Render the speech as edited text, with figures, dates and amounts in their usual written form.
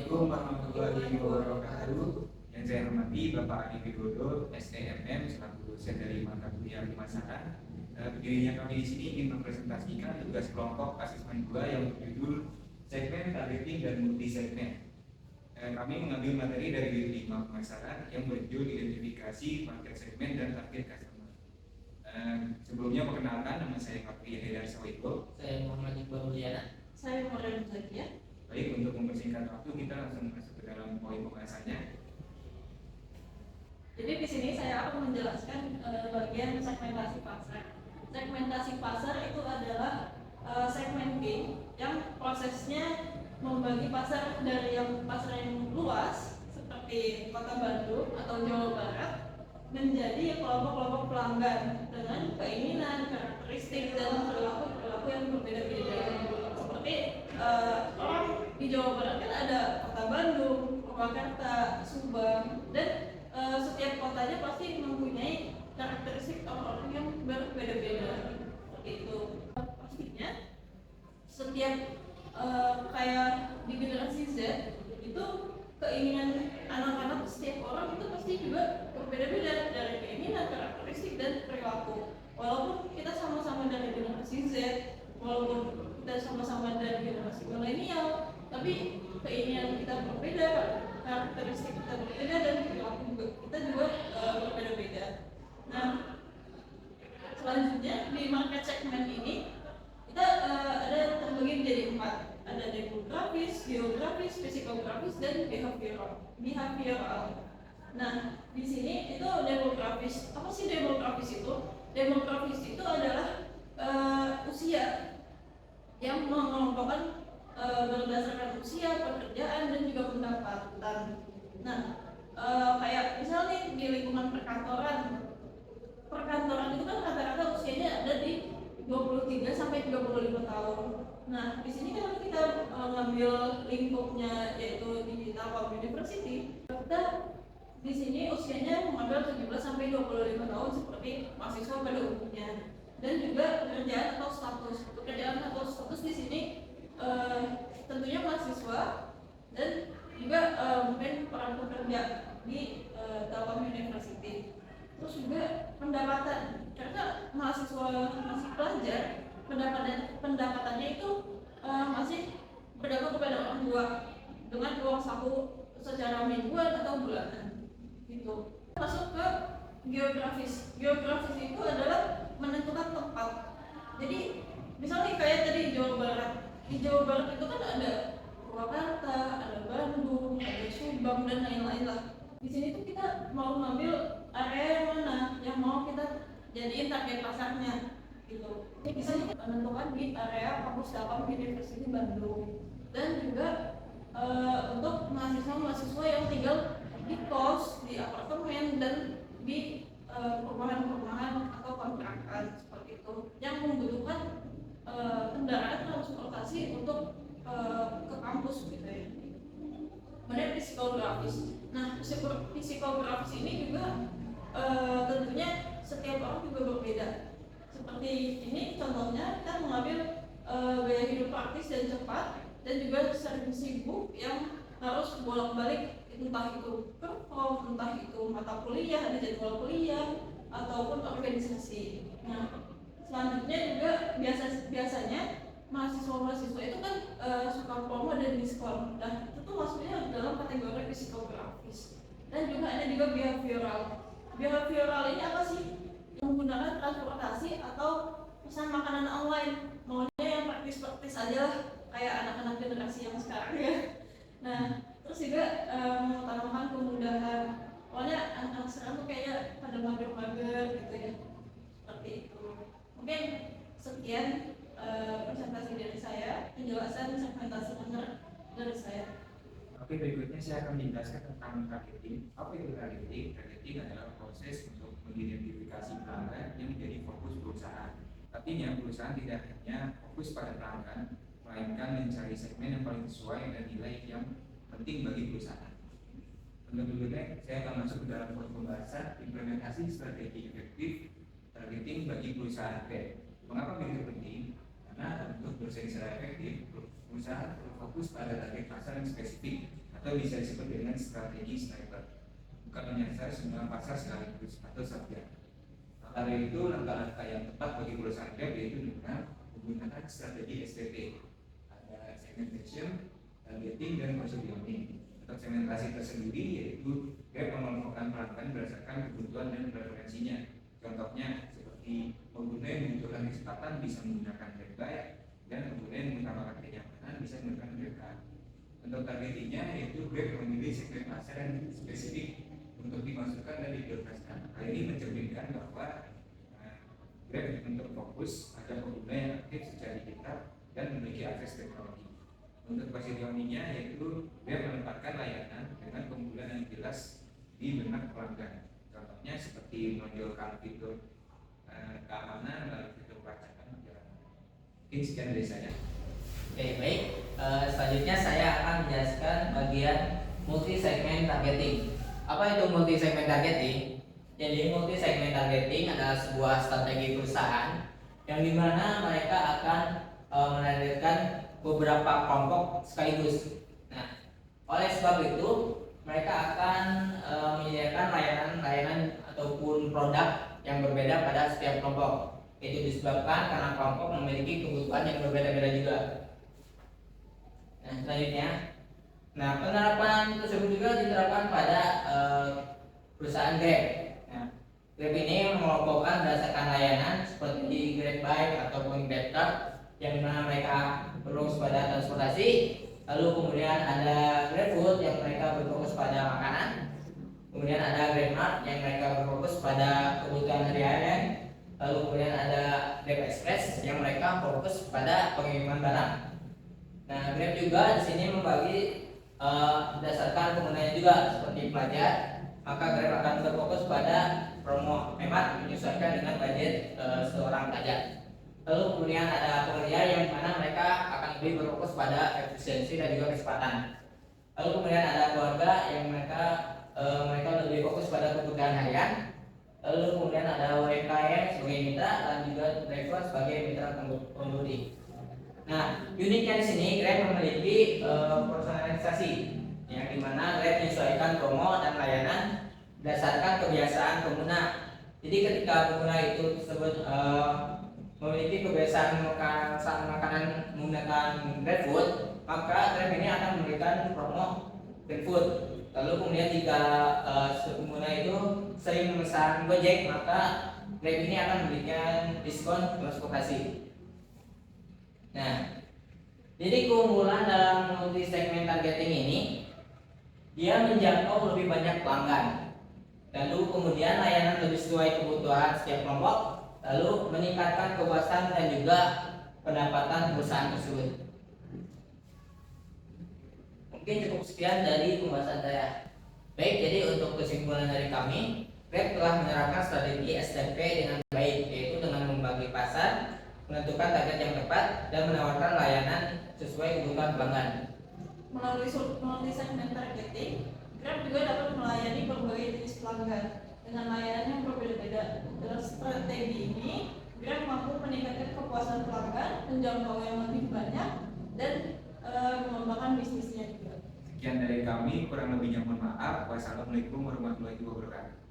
Assalamualaikum warahmatullahi wabarakatuh. Yang saya hormati Bapak Adi Widodo, STMM, selaku dosen dari mata kuliah pemasaran. Berdirinya kami di sini ingin mempresentasikan tugas kelompok asesmen 2 yang berjudul segmen targeting dan multi segmen. Kami mengambil materi dari unit 5 pemasaran yang berjudul identifikasi market segmen dan target customer. Sebelumnya perkenalkan, nama saya Kapri Hedar Sawiko. Saya Muhammad Iqbal Mulyana. Saya Muhammad Zakia. Baik, untuk mempersingkat waktu kita langsung masuk ke dalam poin pembahasannya. Jadi di sini saya akan menjelaskan bagian segmentasi pasar. Segmentasi pasar itu adalah segmenting yang prosesnya membagi pasar dari pasar yang luas seperti Kota Bandung atau Jawa Barat menjadi kelompok-kelompok pelanggan dengan keinginan, karakteristik dan perilaku yang berbeda-beda. Seperti orang di Jawa Barat kan ada Kota Bandung, Purwakarta, Subang, dan setiap kotanya pasti mempunyai karakteristik orang-orang yang berbeda-beda. Seperti itu. Pastinya setiap kayak di generasi Z itu keinginan anak-anak setiap orang itu pasti juga berbeda-beda dari keinginan, karakteristik dan perilaku. Walaupun kita sama-sama dari generasi Z, walaupun kita sama-sama dari generasi milenial, tapi keinginan kita berbeda, karakteristik kita berbeda dan perilaku kita juga berbeda-beda. Nah, selanjutnya di market segmen ini kita ada terbagi menjadi 4. Ada demografis, geografis, psikografis, dan behavioral. Nah, di sini itu demografis. Apa sih demografis itu? Demografis itu adalah usia yang mengelompokkan berdasarkan usia, pekerjaan, dan juga pendapatan. Nah, kayak misalnya di lingkungan perkantoran itu kan rata-rata usianya ada di 23 sampai 35 tahun. Nah, di sini kan kita ngambil lingkupnya yaitu di Telkom University. Kita di sini usianya mengambil 17 sampai 25 tahun seperti mahasiswa pada umumnya. Dan juga pekerjaan atau status. Pekerjaan atau status di sini tentunya mahasiswa dan juga mungkin peran pekerja di Telkom University. Terus juga pendapatan, karena mahasiswa masih pelajar, pendapatannya itu masih bergantung kepada orang tua dengan uang saku secara mingguan atau bulanan gitu. Masuk ke geografis. Geografis itu adalah menentukan tempat. Jadi misalnya kayak tadi Jawa Barat. Di Jawa Barat itu kan ada Purwakarta, ada Bandung, ada Subang dan lain-lain lah. Di sini tuh kita mau ngambil area yang mana yang mau kita jadiin target pasarnya gitu. Di sini menentukan di area kampus Telkom University Bandung dan juga untuk mahasiswa yang tinggal di kos, di apartemen dan di perumahan-perumahan atau kontrakan seperti itu yang membutuhkan kendaraan transportasi untuk ke kampus gitu ya. Kemudian psikografis. Nah, psikografis ini juga tentunya setiap orang juga berbeda. Seperti ini contohnya kita mengambil gaya hidup praktis dan cepat dan juga sering sibuk yang harus bolak-balik entah itu perform, entah itu mata kuliah, ada jadwal kuliah ataupun organisasi. Nah, selanjutnya juga biasanya mahasiswa itu kan suka promo dan diskon. Nah, itu tuh masuknya dalam kategori psikografis. Dan juga ada juga behavioral. Behavioral ini apa sih? Menggunakan transportasi atau pesan makanan online. Maunya yang praktis-praktis aja lah, kayak anak-anak generasi yang sekarang ya. Nah, terus juga mengutamakan kemudahan. Pokoknya anak-anak sekarang tuh kayaknya pada mager-mager gitu ya. Seperti itu. Mungkin sekian presentasi dari saya, penjelasan segmentasi pasar dari saya. Oke, berikutnya saya akan menjelaskan tentang targeting. Apa itu targeting? Targeting adalah proses untuk mengidentifikasi pelanggan yang menjadi fokus perusahaan. Artinya, perusahaan tidak hanya fokus pada pelanggan, melainkan mencari segmen yang paling sesuai dan nilai yang penting bagi perusahaan. Untuk berikutnya, saya akan masuk ke dalam pembahasan implementasi strategi efektif targeting bagi perusahaan web. Mengapa begitu penting? Karena untuk bersaing secara efektif, perusahaan berfokus pada target pasar yang spesifik atau atau bisa disebut dengan strategi sniper, bukan menyasar semua pasar sekaligus atau subjek. Karena itu langkah-langkah yang tepat bagi perusahaan Grab yaitu dengan menggunakan strategi STP, ada segmentation, targeting, dan positioning. Untuk segmentasi tersendiri yaitu Grab mengelompokkan pelanggan berdasarkan kebutuhan dan preferensinya. Contohnya seperti pengguna yang membutuhkan kecepatan bisa menggunakan Grab Bike, dan pengguna yang mengutamakan kenyamanan bisa menggunakan Grab Car. Untuk targetingnya yaitu Grab memilih segmen pasar yang spesifik untuk dimasukkan dan diprioritaskan. Hal ini mencerminkan bahwa Grab untuk fokus pada pengguna yang aktif secara digital dan memiliki akses teknologi. Untuk positioningnya yaitu Grab menempatkan layanan dengan keunggulan yang jelas di benak pelanggan. Contohnya seperti menonjolkan fitur keamanan melalui fitur pelacakan perjalanan. Oke, sekian dari saya. Oke, baik. Selanjutnya saya akan menjelaskan bagian multi segment targeting. Apa itu multi segment targeting? Jadi multi segment targeting adalah sebuah strategi perusahaan yang dimana mereka akan menargetkan beberapa kelompok sekaligus. Nah, oleh sebab itu mereka akan menyediakan layanan-layanan ataupun produk yang berbeda pada setiap kelompok. Itu disebabkan karena kelompok memiliki kebutuhan yang berbeda-beda juga. Nah, selanjutnya, penerapan tersebut juga diterapkan pada perusahaan Grab. Nah, Grab ini mengelompokkan berdasarkan layanan seperti Grab Bike ataupun Grab Car yang dimana mereka berfokus pada transportasi. Lalu kemudian ada Grab Food yang mereka berfokus pada makanan. Kemudian ada Grab Mart yang mereka berfokus pada kebutuhan harian. Lalu kemudian ada Grab Express yang mereka fokus pada pengiriman barang. Nah, Grab juga di sini membagi berdasarkan penggunanya juga seperti pelajar, maka Grab akan berfokus pada promo hemat menyesuaikan dengan budget seorang pelajar. Lalu kemudian ada pekerja yang mana mereka akan lebih berfokus pada efisiensi dan juga kecepatan. Lalu kemudian ada keluarga yang mereka lebih fokus pada kebutuhan harian. Lalu kemudian ada UMKM sebagai mitra dan juga driver sebagai mitra pengemudi. Nah, uniknya di sini Grab memiliki personalisasi yang dimana Grab menyesuaikan promo dan layanan berdasarkan kebiasaan pengguna. Jadi ketika pengguna itu tersebut memiliki kebiasaan makan makanan menggunakan GrabFood, maka Grab ini akan memberikan promo GrabFood. Lalu kemudian jika pengguna itu sering memesan Gojek, maka Grab ini akan memberikan diskon transportasi. Nah, jadi keunggulan dalam multi segment targeting ini, dia menjangkau lebih banyak pelanggan. Lalu kemudian layanan lebih sesuai kebutuhan setiap kelompok, lalu meningkatkan kepuasan dan juga pendapatan perusahaan tersebut. Mungkin cukup sekian dari pembahasan saya. Baik, jadi untuk kesimpulan dari kami, Grab telah menerapkan strategi STP dengan baik, yaitu dengan membagi pasar, menentukan target yang tepat, dan menawarkan layanan sesuai kebutuhan pelanggan. Melalui multi segment targeting, Grab juga dapat melayani berbagai jenis pelanggan dengan layanan yang berbeda-beda. Dalam strategi ini, Grab mampu meningkatkan kepuasan pelanggan, menjangkau yang lebih banyak, dan mengembangkan bisnisnya juga. Sekian dari kami, kurang lebihnya mohon maaf. Wassalamualaikum warahmatullahi wabarakatuh.